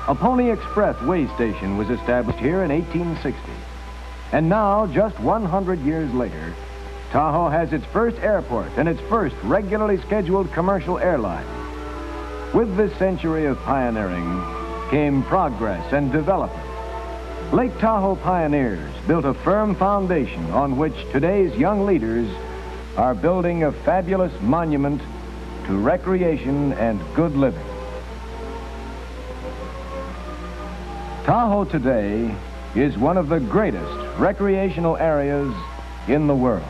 A Pony Express way station was established here in 1860. And now, just 100 years later, Tahoe has its first airport and its first regularly scheduled commercial airline. With this century of pioneering came progress and development. Lake Tahoe pioneers built a firm foundation on which today's young leaders are building a fabulous monument to recreation and good living. Tahoe today is one of the greatest recreational areas in the world.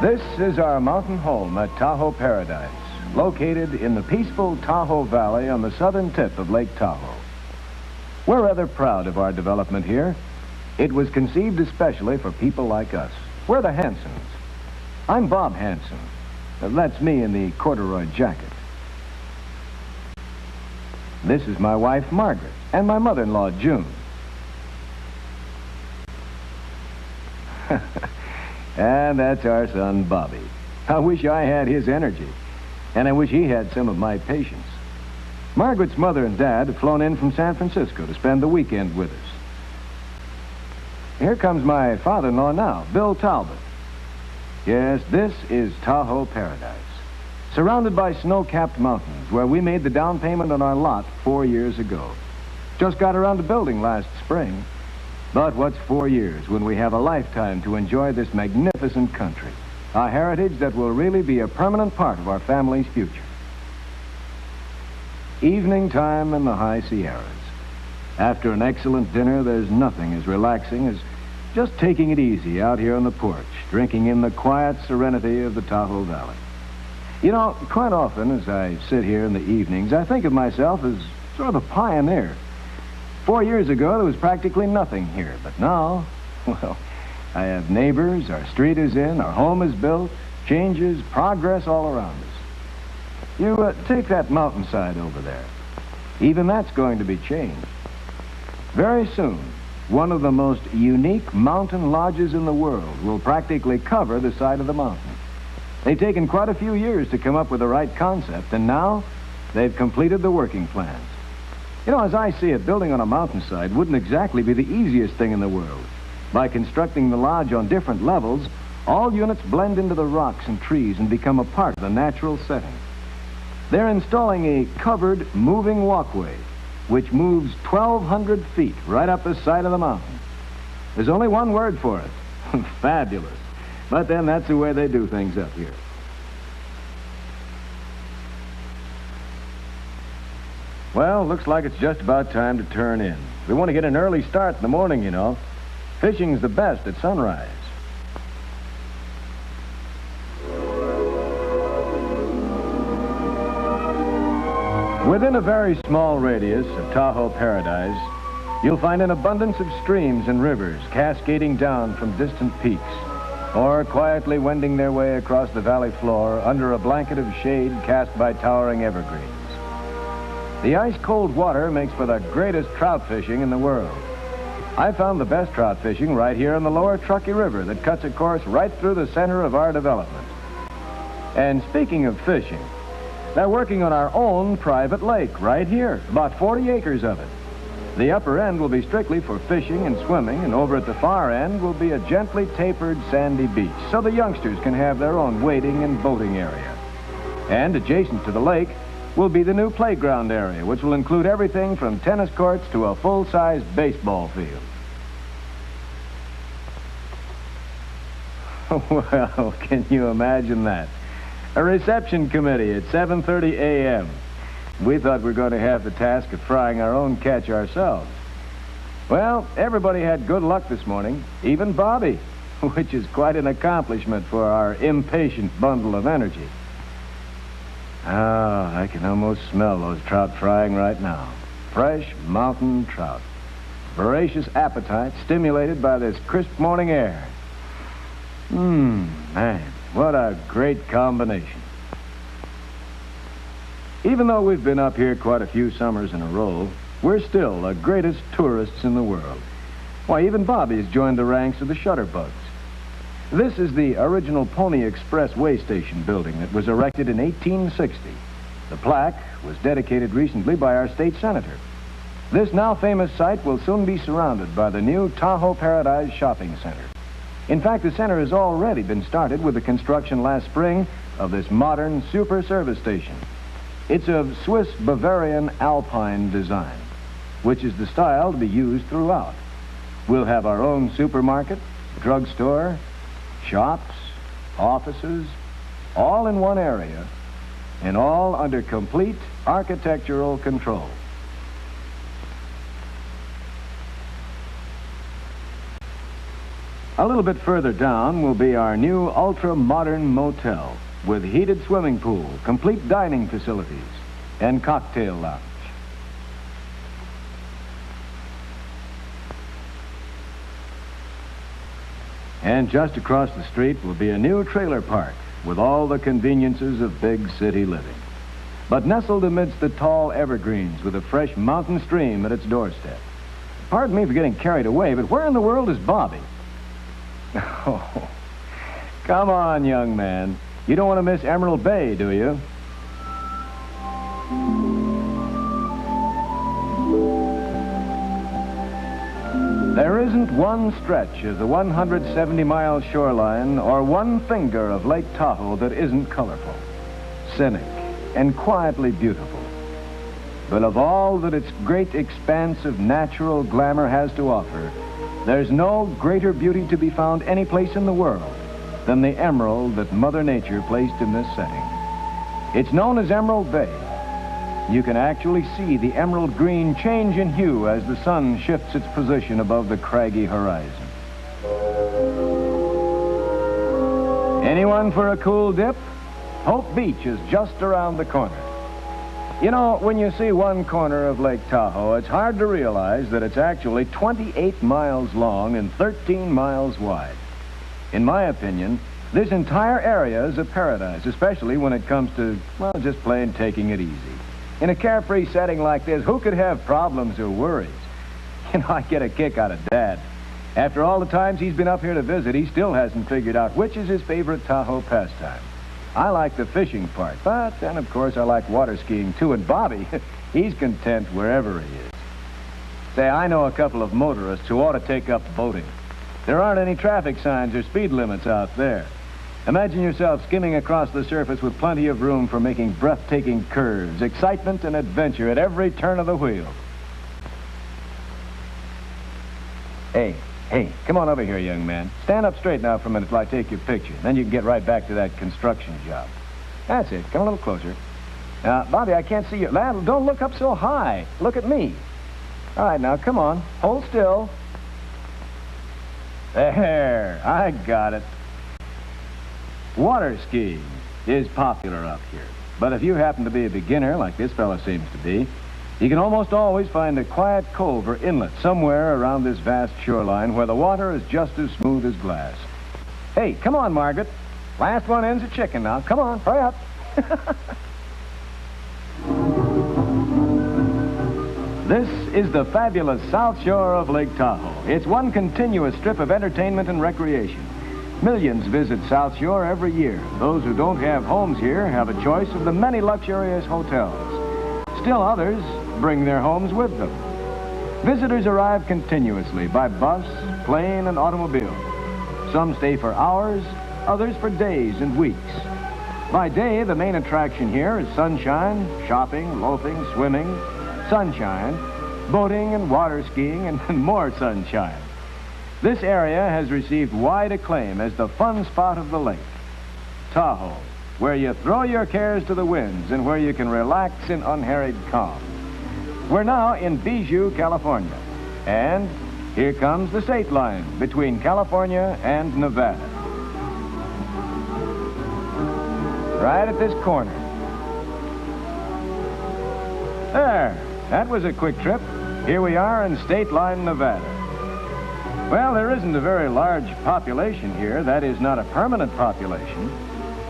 This is our mountain home at Tahoe Paradise, located in the peaceful Tahoe Valley on the southern tip of Lake Tahoe. We're rather proud of our development here. It was conceived especially for people like us. We're the Hansons. I'm Bob Hansen. That's me in the corduroy jacket. This is my wife, Margaret, and my mother-in-law, June. And that's our son, Bobby. I wish I had his energy, and I wish he had some of my patience. Margaret's mother and dad have flown in from San Francisco to spend the weekend with us. Here comes my father-in-law now, Bill Talbot. Yes, this is Tahoe Paradise, surrounded by snow-capped mountains, where we made the down payment on our lot 4 years ago. Just got around to building last spring. But what's 4 years when we have a lifetime to enjoy this magnificent country, a heritage that will really be a permanent part of our family's future. Evening time in the high Sierras. After an excellent dinner, there's nothing as relaxing as just taking it easy out here on the porch, drinking in the quiet serenity of the Tahoe Valley. You know, quite often as I sit here in the evenings, I think of myself as sort of a pioneer. 4 years ago, there was practically nothing here, but now, well, I have neighbors, our street is in, our home is built, changes, progress all around us. You take that mountainside over there. Even that's going to be changed. Very soon, one of the most unique mountain lodges in the world will practically cover the side of the mountain. They've taken quite a few years to come up with the right concept, and now they've completed the working plans. You know, as I see it, building on a mountainside wouldn't exactly be the easiest thing in the world. By constructing the lodge on different levels, all units blend into the rocks and trees and become a part of the natural setting. They're installing a covered moving walkway, which moves 1,200 feet right up the side of the mountain. There's only one word for it, fabulous. But then that's the way they do things up here. Well, looks like it's just about time to turn in. We want to get an early start in the morning, you know. Fishing's the best at sunrise. Within a very small radius of Tahoe Paradise, you'll find an abundance of streams and rivers cascading down from distant peaks, or quietly wending their way across the valley floor under a blanket of shade cast by towering evergreens. The ice-cold water makes for the greatest trout fishing in the world. I found the best trout fishing right here in the lower Truckee River that cuts a course right through the center of our development. And speaking of fishing, they're working on our own private lake right here, about 40 acres of it. The upper end will be strictly for fishing and swimming, and over at the far end will be a gently tapered sandy beach, so the youngsters can have their own wading and boating area. And adjacent to the lake will be the new playground area, which will include everything from tennis courts to a full-size baseball field. Well, can you imagine that? A reception committee at 7:30 a.m. We thought we were going to have the task of frying our own catch ourselves. Well, everybody had good luck this morning, even Bobby, which is quite an accomplishment for our impatient bundle of energy. Oh, I can almost smell those trout frying right now. Fresh mountain trout. Voracious appetite stimulated by this crisp morning air. Man, what a great combination. Even though we've been up here quite a few summers in a row, we're still the greatest tourists in the world. Why, even Bobby's joined the ranks of the shutterbugs. This is the original Pony Express way station building that was erected in 1860. The plaque was dedicated recently by our state senator. This now famous site will soon be surrounded by the new Tahoe Paradise Shopping Center. In fact, the center has already been started with the construction last spring of this modern super service station. It's of Swiss Bavarian Alpine design, which is the style to be used throughout. We'll have our own supermarket, drugstore, shops, offices, all in one area, and all under complete architectural control. A little bit further down will be our new ultra-modern motel with heated swimming pool, complete dining facilities, and cocktail lounge. And just across the street will be a new trailer park with all the conveniences of big city living, but nestled amidst the tall evergreens with a fresh mountain stream at its doorstep. Pardon me for getting carried away, but where in the world is Bobby? Oh, come on, young man. You don't want to miss Emerald Bay, do you? There isn't one stretch of the 170-mile shoreline or one finger of Lake Tahoe that isn't colorful, scenic, and quietly beautiful. But of all that its great expanse of natural glamour has to offer, there's no greater beauty to be found any place in the world than the emerald that Mother Nature placed in this setting. It's known as Emerald Bay. You can actually see the emerald green change in hue as the sun shifts its position above the craggy horizon. Anyone for a cool dip? Hope Beach is just around the corner. You know, when you see one corner of Lake Tahoe, it's hard to realize that it's actually 28 miles long and 13 miles wide. In my opinion, this entire area is a paradise, especially when it comes to, well, just plain taking it easy. In a carefree setting like this, who could have problems or worries? You know, I get a kick out of Dad. After all the times he's been up here to visit, he still hasn't figured out which is his favorite Tahoe pastime. I like the fishing part, but then, of course, I like water skiing, too. And Bobby, he's content wherever he is. Say, I know a couple of motorists who ought to take up boating. There aren't any traffic signs or speed limits out there. Imagine yourself skimming across the surface with plenty of room for making breathtaking curves, excitement and adventure at every turn of the wheel. Hey, come on over here, young man. Stand up straight now for a minute till I take your picture. Then you can get right back to that construction job. That's it. Come a little closer. Now, Bobby, I can't see you. Lad, don't look up so high. Look at me. All right, now, come on. Hold still. There. I got it. Water skiing is popular up here. But if you happen to be a beginner, like this fella seems to be, you can almost always find a quiet cove or inlet somewhere around this vast shoreline where the water is just as smooth as glass. Hey, come on, Margaret. Last one in's a chicken now. Come on, hurry up. This is the fabulous South Shore of Lake Tahoe. It's one continuous strip of entertainment and recreation. Millions visit South Shore every year. Those who don't have homes here have a choice of the many luxurious hotels. Still others bring their homes with them. Visitors arrive continuously by bus, plane, and automobile. Some stay for hours, others for days and weeks. By day, the main attraction here is sunshine, shopping, loafing, swimming, sunshine, boating and water skiing, and more sunshine. This area has received wide acclaim as the fun spot of the lake. Tahoe, where you throw your cares to the winds and where you can relax in unharried calm. We're now in Bijou, California, and here comes the Stateline between California and Nevada. Right at this corner. There, that was a quick trip. Here we are in Stateline, Nevada. Well, there isn't a very large population here. That is not a permanent population.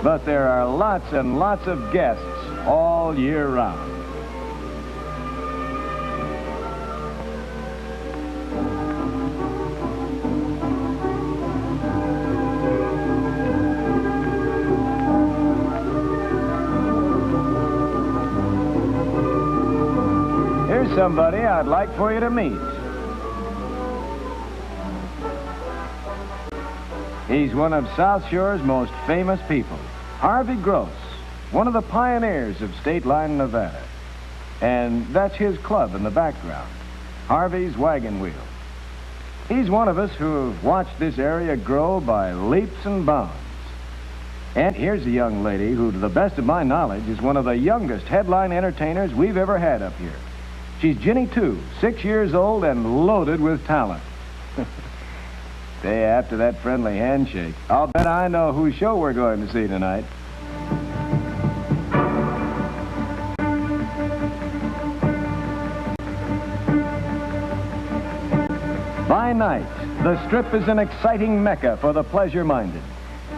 But there are lots and lots of guests all year round. Here's somebody I'd like for you to meet. He's one of South Shore's most famous people, Harvey Gross, one of the pioneers of Stateline, Nevada. And that's his club in the background, Harvey's Wagon Wheel. He's one of us who have watched this area grow by leaps and bounds. And here's a young lady who, to the best of my knowledge, is one of the youngest headline entertainers we've ever had up here. She's Ginny, too, 6 years old and loaded with talent. Day after that friendly handshake, I'll bet I know whose show we're going to see tonight. By night, the Strip is an exciting mecca for the pleasure-minded.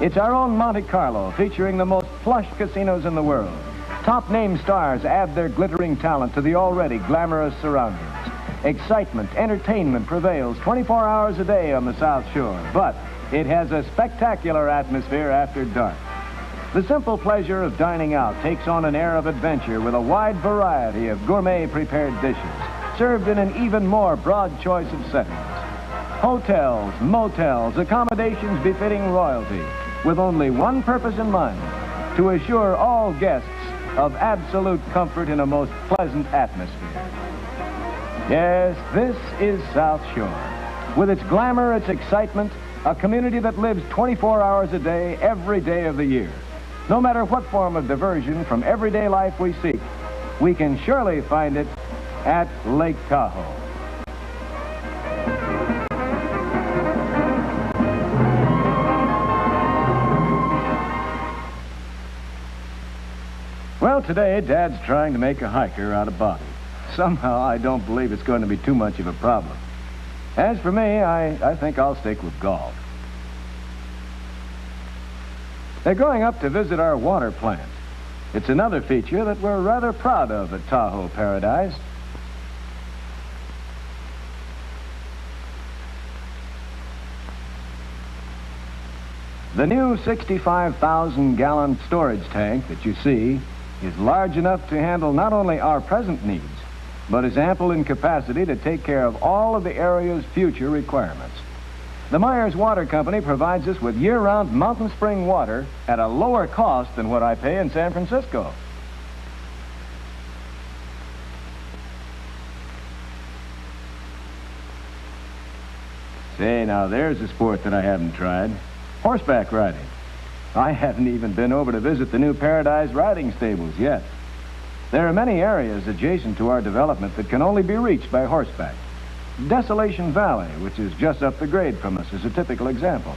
It's our own Monte Carlo, featuring the most plush casinos in the world. Top name stars add their glittering talent to the already glamorous surroundings. Excitement, entertainment prevails 24 hours a day on the South Shore, but it has a spectacular atmosphere after dark. The simple pleasure of dining out takes on an air of adventure with a wide variety of gourmet prepared dishes, served in an even more broad choice of settings. Hotels, motels, accommodations befitting royalty, with only one purpose in mind, to assure all guests of absolute comfort in a most pleasant atmosphere. Yes, this is South Shore. With its glamour, its excitement, a community that lives 24 hours a day, every day of the year. No matter what form of diversion from everyday life we seek, we can surely find it at Lake Tahoe. Well, today, Dad's trying to make a hiker out of Bobby. Somehow, I don't believe it's going to be too much of a problem. As for me, I think I'll stick with golf. They're going up to visit our water plant. It's another feature that we're rather proud of at Tahoe Paradise. The new 65,000-gallon storage tank that you see is large enough to handle not only our present needs, but is ample in capacity to take care of all of the area's future requirements. The Myers Water Company provides us with year-round mountain spring water at a lower cost than what I pay in San Francisco. Say, now there's a sport that I haven't tried. Horseback riding. I haven't even been over to visit the new Paradise riding stables yet. There are many areas adjacent to our development that can only be reached by horseback. Desolation Valley, which is just up the grade from us, is a typical example.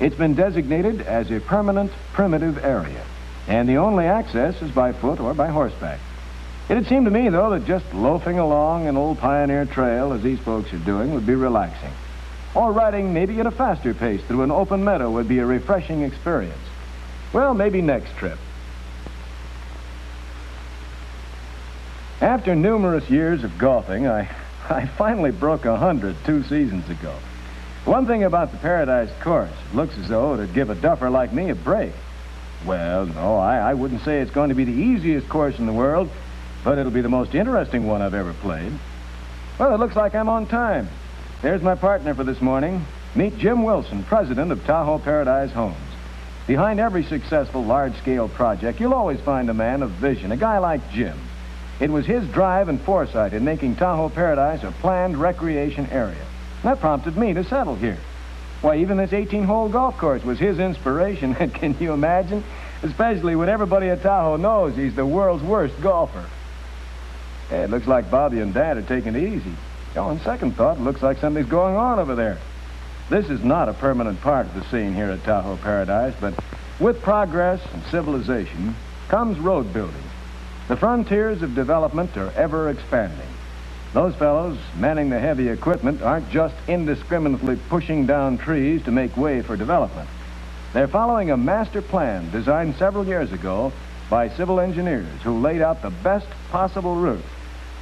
It's been designated as a permanent primitive area, and the only access is by foot or by horseback. It had seemed to me, though, that just loafing along an old pioneer trail, as these folks are doing, would be relaxing. Or riding maybe at a faster pace through an open meadow would be a refreshing experience. Well, maybe next trip. After numerous years of golfing, I finally broke 100 2 seasons ago. One thing about the Paradise course, it looks as though it'd give a duffer like me a break. Well, no, I wouldn't say it's going to be the easiest course in the world, but it'll be the most interesting one I've ever played. Well, it looks like I'm on time. There's my partner for this morning. Meet Jim Wilson, president of Tahoe Paradise Homes. Behind every successful large-scale project, you'll always find a man of vision, a guy like Jim. It was his drive and foresight in making Tahoe Paradise a planned recreation area. That prompted me to settle here. Why, even this 18-hole golf course was his inspiration. And can you imagine? Especially when everybody at Tahoe knows he's the world's worst golfer. Hey, it looks like Bobby and Dad are taking it easy. On second thought, it looks like something's going on over there. This is not a permanent part of the scene here at Tahoe Paradise, but with progress and civilization comes road building. The frontiers of development are ever expanding. Those fellows manning the heavy equipment aren't just indiscriminately pushing down trees to make way for development. They're following a master plan designed several years ago by civil engineers who laid out the best possible route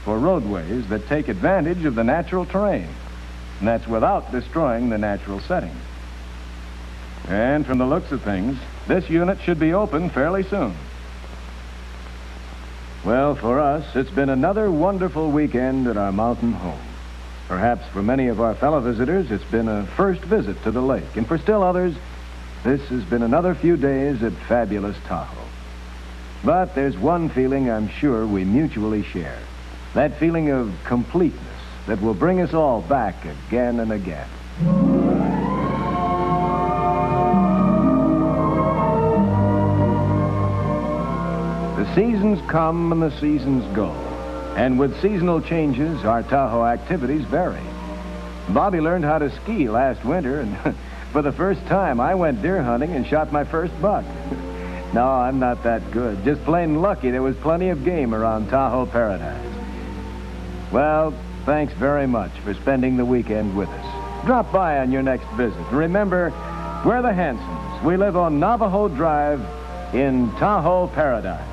for roadways that take advantage of the natural terrain. And that's without destroying the natural setting. And from the looks of things, this unit should be open fairly soon. Well, for us, it's been another wonderful weekend at our mountain home. Perhaps for many of our fellow visitors, it's been a first visit to the lake. And for still others, this has been another few days at fabulous Tahoe. But there's one feeling I'm sure we mutually share. That feeling of completeness that will bring us all back again and again. The seasons come and the seasons go. And with seasonal changes, our Tahoe activities vary. Bobby learned how to ski last winter, and for the first time, I went deer hunting and shot my first buck. No, I'm not that good. Just plain lucky there was plenty of game around Tahoe Paradise. Well, thanks very much for spending the weekend with us. Drop by on your next visit. And remember, we're the Hansons. We live on Navajo Drive in Tahoe Paradise.